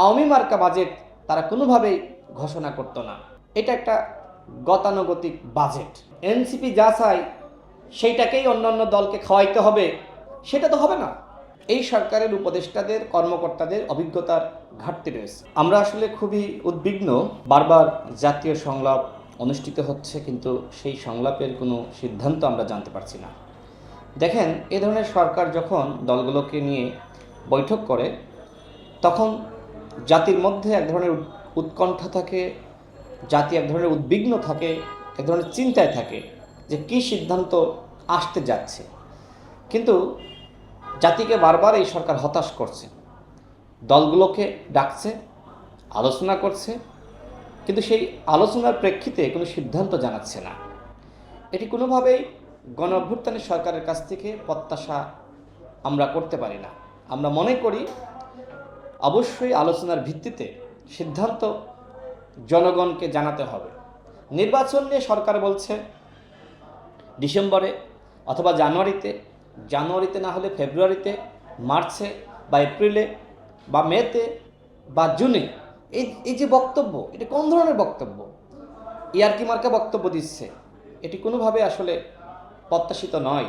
আওয়ামী মার্কা বাজেট তারা কোনোভাবেই ঘোষণা করতো না। এটা একটা গতানুগতিক বাজেট। এনসিপি যা চায় সেইটাকেই অন্যান্য দলকে খাওয়াইতে হবে, সেটা তো হবে না। এই সরকারের উপদেষ্টাদের, কর্মকর্তাদের অভিজ্ঞতার ঘাটতি রয়েছে। আমরা আসলে খুবই উদ্বিগ্ন। বারবার জাতীয় সংলাপ অনুষ্ঠিত হচ্ছে, কিন্তু সেই সংলাপের কোনো সিদ্ধান্ত আমরা জানতে পারছি না। দেখেন, এ ধরনের সরকার যখন দলগুলোকে নিয়ে বৈঠক করে, তখন জাতির মধ্যে এক ধরনের উৎকণ্ঠা থাকে, জাতি এক ধরনের উদ্বিগ্ন থাকে, এক ধরনের চিন্তায় থাকে যে কী সিদ্ধান্ত আসতে যাচ্ছে। কিন্তু জাতিকে বারবার এই সরকার হতাশ করছে, দলগুলোকে ডাকছে, আলোচনা করছে, কিন্তু সেই আলোচনার প্রেক্ষিতে কোনো সিদ্ধান্ত জানাচ্ছে না। এটি কোনোভাবেই গণ অভ্যুত্থানের সরকারের কাছ থেকে প্রত্যাশা আমরা করতে পারি না। আমরা মনে করি অবশ্যই আলোচনার ভিত্তিতে সিদ্ধান্ত জনগণকে জানাতে হবে। নির্বাচন নিয়ে সরকার বলছে ডিসেম্বরে অথবা জানুয়ারিতে না হলে ফেব্রুয়ারিতে, মার্চে বা এপ্রিলে বা মেতে বা জুনে। এই যে বক্তব্য, এটা কোন ধরনের বক্তব্য? ইয়ার্কি মার্কা বক্তব্য দিচ্ছে। এটি কোনোভাবে আসলে প্রত্যাশিত নয়।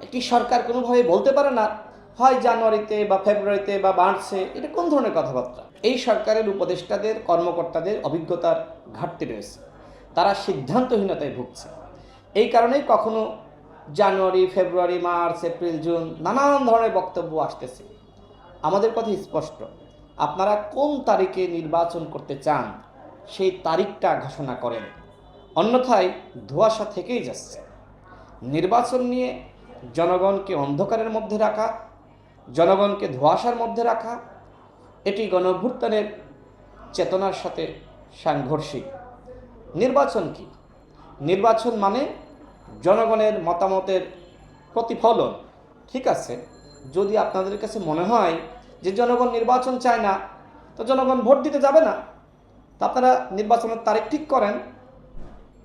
একটি সরকার কোনোভাবে বলতে পারে না হয় জানুয়ারিতে বা ফেব্রুয়ারিতে বা মার্চে। এটা কোন ধরনের কথাবার্তা? এই সরকারের উপদেষ্টাদের, কর্মকর্তাদের অভিজ্ঞতার ঘাটতি রয়েছে। তারা সিদ্ধান্তহীনতায় ভুগছে। এই কারণেই কখনো জানুয়ারি, ফেব্রুয়ারি, মার্চ, এপ্রিল, জুন নানান ধরনের বক্তব্য আসতেছে। আমাদের কথা স্পষ্ট, আপনারা কোন তারিখে নির্বাচন করতে চান সেই তারিখটা ঘোষণা করেন, অন্যথায় ধোঁয়াশা থেকেই যাচ্ছে। নির্বাচন নিয়ে জনগণকে অন্ধকারের মধ্যে রাখা, জনগণকে ধোঁয়াশার মধ্যে রাখা, এটি গণঅভ্যুত্থানের চেতনার সাথে সাংঘর্ষিক। নির্বাচন কি? নির্বাচন মানে জনগণের মতামতের প্রতিফলন। ঠিক আছে, যদি আপনাদের কাছে মনে হয় যে জনগণ নির্বাচন চায় না, তো জনগণ ভোট দিতে যাবে না। তো আপনারা নির্বাচনের তারিখ ঠিক করেন,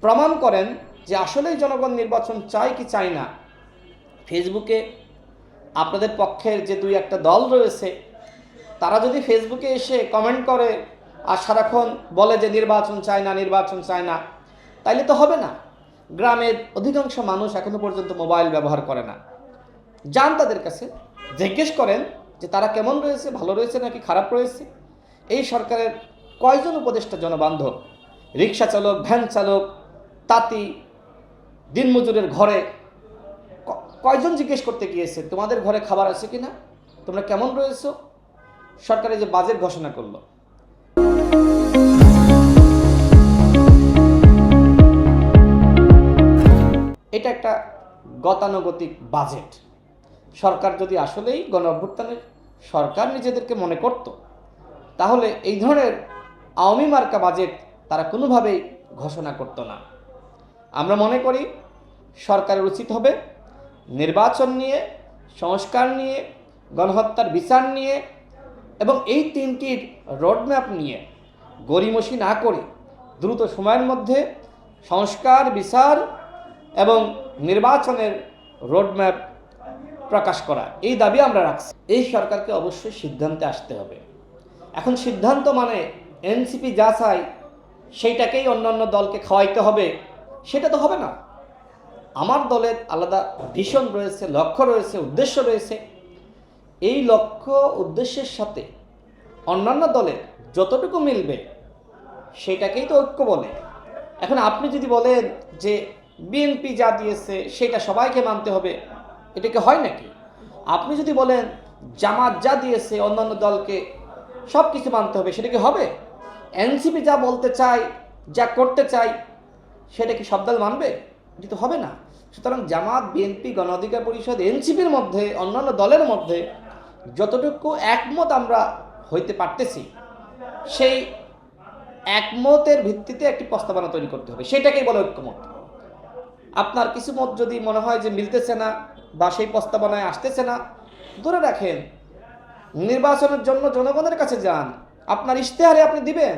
প্রমাণ করেন যে আসলেই জনগণ নির্বাচন চায় কি চায় না। ফেসবুকে আপনাদের পক্ষের যে দুই একটা দল রয়েছে, তারা যদি ফেসবুকে এসে কমেন্ট করে আর সারাক্ষণ বলে যে নির্বাচন চায় না, তাইলে তো হবে না। গ্রামের অধিকাংশ মানুষ এখনো পর্যন্ত মোবাইল ব্যবহার করে না। যান তাদের কাছে, জিজ্ঞেস করেন যে তারা কেমন রয়েছে, ভালো রয়েছে নাকি খারাপ রয়েছে। এই সরকারের কয়জন উপদেষ্টা জনবান্ধব? রিক্সা চালক, ভ্যান চালক, তাঁতি, দিনমজুরের ঘরে কয়জন জিজ্ঞেস করতে গিয়েছে তোমাদের ঘরে খাবার আছে কিনা, তোমরা কেমন রয়েছো? সরকারের যে বাজেট ঘোষণা করলো, এটা একটা গতানুগতিক বাজেট। সরকার যদি আসলেই গণ অভ্যুত্থানের সরকার নিজেদেরকে মনে করত, তাহলে এই ধরনের আওয়ামী মার্কা বাজেট তারা কোনোভাবেই ঘোষণা করতো না। আমরা মনে করি সরকারের উচিত হবে নির্বাচন নিয়ে, সংস্কার নিয়ে, গণহত্যার বিচার নিয়ে এবং এই তিনটির রোডম্যাপ নিয়ে গড়িমসি না করে দ্রুত সময়ের মধ্যে সংস্কার, বিচার এবং নির্বাচনের রোডম্যাপ প্রকাশ করা, এই দাবি আমরা রাখছি। এই সরকারকে অবশ্যই সিদ্ধান্তে আসতে হবে। এখন সিদ্ধান্ত মানে এনসিপি যা চায় সেইটাকেই অন্যান্য দলকে খাওয়াইতে হবে, সেটা তো হবে না। আমার দলের আলাদা ভিশন রয়েছে, লক্ষ্য রয়েছে, উদ্দেশ্য রয়েছে। এই লক্ষ্য উদ্দেশ্যের সাথে অন্যান্য দলের যতটুকু মিলবে সেটাকেই তো ঐক্য বলে। এখন আপনি যদি বলেন যে বিএনপি যা দিয়েছে সেটা সবাইকে মানতে হবে, এটা কি হয় নাকি? আপনি যদি বলেন জামাত যা দিয়েছে অন্যান্য দলকে সব কিছু মানতে হবে, সেটা কি হবে? এনসিপি যা বলতে চায়, যা করতে চায়, সেটা কি সব দল মানবে? এটা তো হবে না। সুতরাং জামাত, বিএনপি, গণ অধিকার পরিষদ, এনসিপির মধ্যে, অন্যান্য দলের মধ্যে যতটুকু একমত আমরা হইতে পারতেছি, সেই একমতের ভিত্তিতে একটি প্রস্তাবনা তৈরি করতে হবে, সেটাকেই বলে ঐক্যমত। আপনার কিছু মত যদি মনে হয় যে মিলতেছে না বা সেই প্রস্তাবনায় আসতেছে না, ধরে রাখেন, নির্বাচনের জন্য জনগণের কাছে যান, আপনার ইশতেহারে আপনি দিবেন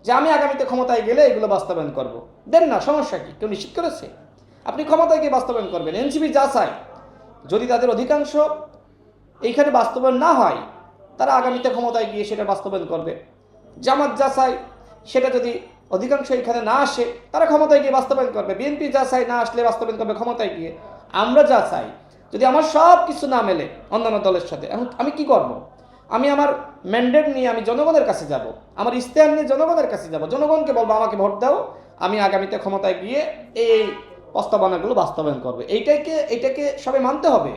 যে আমি আগামীতে ক্ষমতায় গেলে এগুলো বাস্তবায়ন করব। দেন না, সমস্যা কি? কেউ নিশ্চিত করেছে? আপনি ক্ষমতায় গিয়ে বাস্তবায়ন করবেন। এনসিপি যা চায়, যদি তাদের অধিকাংশ এইখানে বাস্তবায়ন না হয়, তারা আগামীতে ক্ষমতায় গিয়ে সেটা বাস্তবায়ন করবে। জামাত যা চায় সেটা যদি অধিকাংশ এখানে না আসে, তারা ক্ষমতায় গিয়ে বাস্তবায়ন করবে। বিএনপি যা চায় না আসলে বাস্তবায়ন করবে ক্ষমতায় গিয়ে। আমরা যা চাই, যদি আমার সব কিছু না মেলে অন্যান্য দলের সাথে, এখন আমি কি করব? আমি আমার ম্যান্ডেট নিয়ে আমি জনগণের কাছে যাব, আমার ইস্তেহার নিয়ে জনগণের কাছে যাব, জনগণকে বলবো আমাকে ভোট দাও, আমি আগামীতে ক্ষমতায় গিয়ে এই প্রস্তাবনাগুলো বাস্তবায়ন করবে। এইটাকে সবাই মানতে হবে।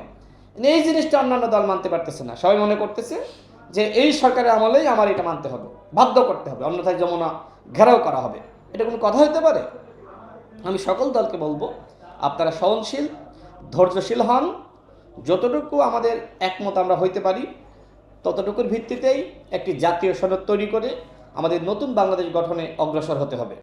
এই জিনিসটা অন্যান্য দল মানতে পারতেছে না। সবাই মনে করতেছে যে এই সরকারের আমলেই আমার এটা মানতে হবে, বাধ্য করতে হবে, অন্যথায় যমুনা ঘেরাও করা হবে। এটা কোনো কথা হতে পারে? আমি সকল দলকে বলবো, আপনারা সহনশীল, ধৈর্যশীল হন। যতটুকু আমাদের একমত আমরা হইতে পারি, ততটুকুর ভিত্তিতেই একটি জাতীয় সনদ তৈরি করে আমাদের নতুন বাংলাদেশ গঠনে অগ্রসর হতে হবে।